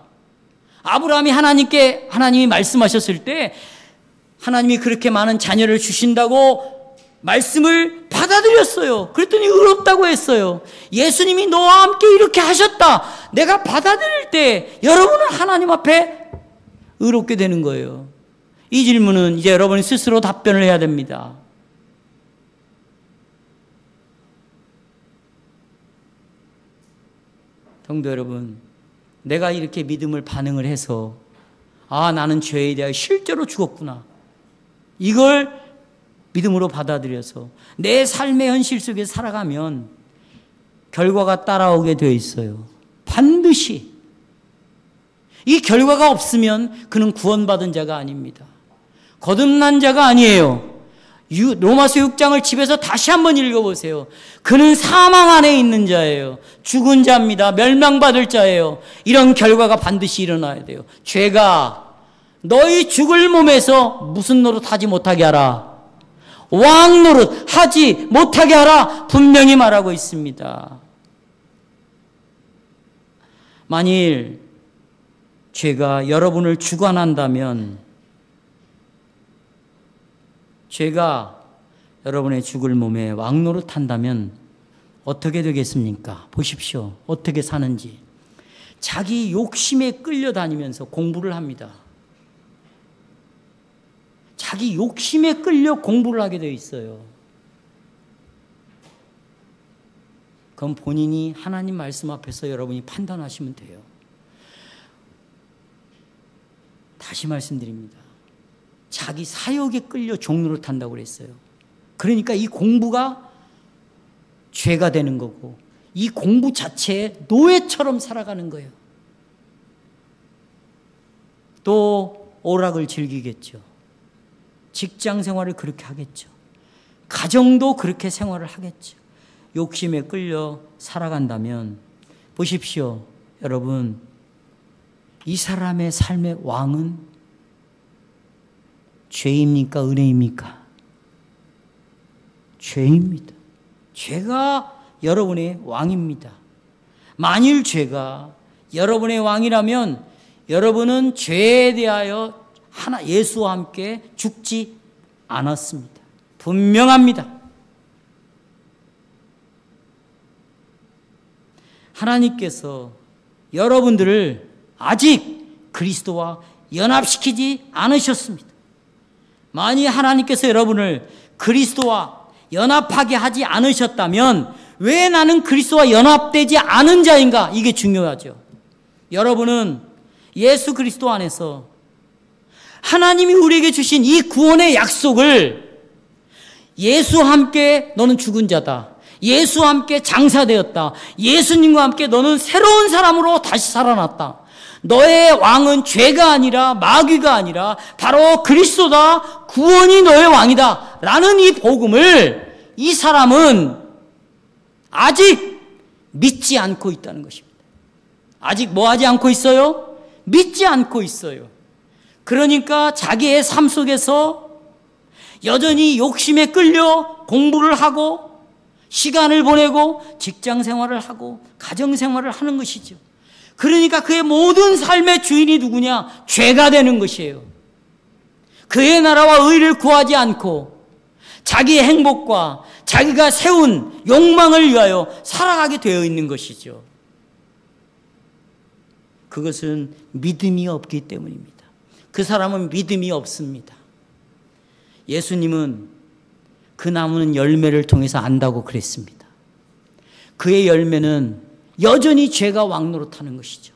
S1: 아브라함이 하나님이 말씀하셨을 때 하나님이 그렇게 많은 자녀를 주신다고 말씀을 받아들였어요. 그랬더니 의롭다고 했어요. 예수님이 너와 함께 이렇게 하셨다. 내가 받아들일 때 여러분은 하나님 앞에 의롭게 되는 거예요. 이 질문은 이제 여러분이 스스로 답변을 해야 됩니다. 성도 여러분, 내가 이렇게 믿음을 반응을 해서 나는 죄에 대하여 실제로 죽었구나. 이걸 믿음으로 받아들여서 내 삶의 현실 속에 살아가면 결과가 따라오게 되어 있어요. 반드시. 이 결과가 없으면 그는 구원받은 자가 아닙니다. 거듭난 자가 아니에요. 로마서 6장을 집에서 다시 한번 읽어보세요. 그는 사망 안에 있는 자예요. 죽은 자입니다. 멸망받을 자예요. 이런 결과가 반드시 일어나야 돼요. 죄가 너희 죽을 몸에서 무슨 노릇하지 못하게 하라. 왕 노릇 하지 못하게 하라. 분명히 말하고 있습니다. 만일 죄가 여러분을 주관한다면, 죄가 여러분의 죽을 몸에 왕노릇 한다면 어떻게 되겠습니까? 보십시오. 어떻게 사는지. 자기 욕심에 끌려다니면서 공부를 합니다. 자기 욕심에 끌려 공부를 하게 되어 있어요. 그건 본인이 하나님 말씀 앞에서 여러분이 판단하시면 돼요. 다시 말씀드립니다. 자기 사욕에 끌려 종노릇 한다고 그랬어요. 그러니까 이 공부가 죄가 되는 거고, 이 공부 자체에 노예처럼 살아가는 거예요. 또 오락을 즐기겠죠. 직장 생활을 그렇게 하겠죠. 가정도 그렇게 생활을 하겠죠. 욕심에 끌려 살아간다면, 보십시오. 여러분, 이 사람의 삶의 왕은 죄입니까? 은혜입니까? 죄입니다. 죄가 여러분의 왕입니다. 만일 죄가 여러분의 왕이라면 여러분은 죄에 대하여 예수와 함께 죽지 않았습니다. 분명합니다. 하나님께서 여러분들을 아직 그리스도와 연합시키지 않으셨습니다. 만일 하나님께서 여러분을 그리스도와 연합하게 하지 않으셨다면 왜 나는 그리스도와 연합되지 않은 자인가? 이게 중요하죠. 여러분은 예수 그리스도 안에서 하나님이 우리에게 주신 이 구원의 약속을, 예수와 함께 너는 죽은 자다, 예수와 함께 장사되었다, 예수님과 함께 너는 새로운 사람으로 다시 살아났다, 너의 왕은 죄가 아니라 마귀가 아니라 바로 그리스도다, 구원이 너의 왕이다 라는 이 복음을 이 사람은 아직 믿지 않고 있다는 것입니다. 아직 뭐 하지 않고 있어요? 믿지 않고 있어요. 그러니까 자기의 삶 속에서 여전히 욕심에 끌려 공부를 하고 시간을 보내고 직장 생활을 하고 가정 생활을 하는 것이죠. 그러니까 그의 모든 삶의 주인이 누구냐? 죄가 되는 것이에요. 그의 나라와 의를 구하지 않고 자기의 행복과 자기가 세운 욕망을 위하여 살아가게 되어 있는 것이죠. 그것은 믿음이 없기 때문입니다. 그 사람은 믿음이 없습니다. 예수님은 그 나무는 열매를 통해서 안다고 그랬습니다. 그의 열매는 여전히 죄가 왕노릇하는 것이죠.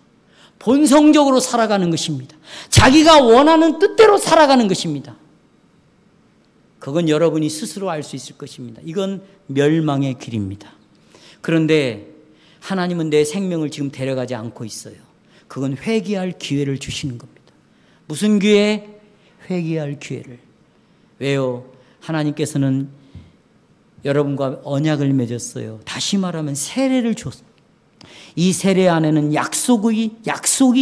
S1: 본성적으로 살아가는 것입니다. 자기가 원하는 뜻대로 살아가는 것입니다. 그건 여러분이 스스로 알 수 있을 것입니다. 이건 멸망의 길입니다. 그런데 하나님은 내 생명을 지금 데려가지 않고 있어요. 그건 회개할 기회를 주시는 겁니다. 무슨 기회? 회개할 기회를. 왜요? 하나님께서는 여러분과 언약을 맺었어요. 다시 말하면 세례를 줬어요. 이 세례 안에는 약속이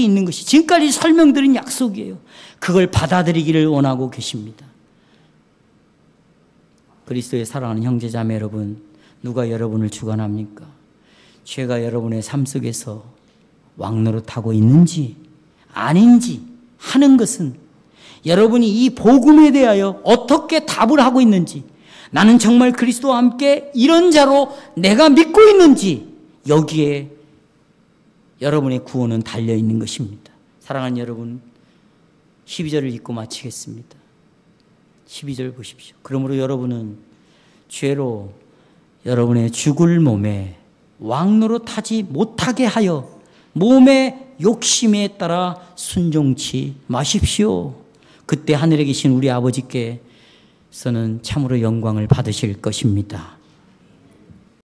S1: 있는 것이 지금까지 설명드린 약속이에요. 그걸 받아들이기를 원하고 계십니다. 그리스도의 사랑하는 형제자매 여러분, 누가 여러분을 주관합니까? 죄가 여러분의 삶 속에서 왕노릇하고 있는지 아닌지 하는 것은 여러분이 이 복음에 대하여 어떻게 답을 하고 있는지, 나는 정말 그리스도와 함께 이런 자로 내가 믿고 있는지, 여기에 여러분의 구원은 달려있는 것입니다. 사랑하는 여러분, 12절을 읽고 마치겠습니다. 12절 보십시오. 그러므로 여러분은 죄로 여러분의 죽을 몸에 왕노릇하지 못하게 하여 몸의 욕심에 따라 순종치 마십시오. 그때 하늘에 계신 우리 아버지께서는 참으로 영광을 받으실 것입니다.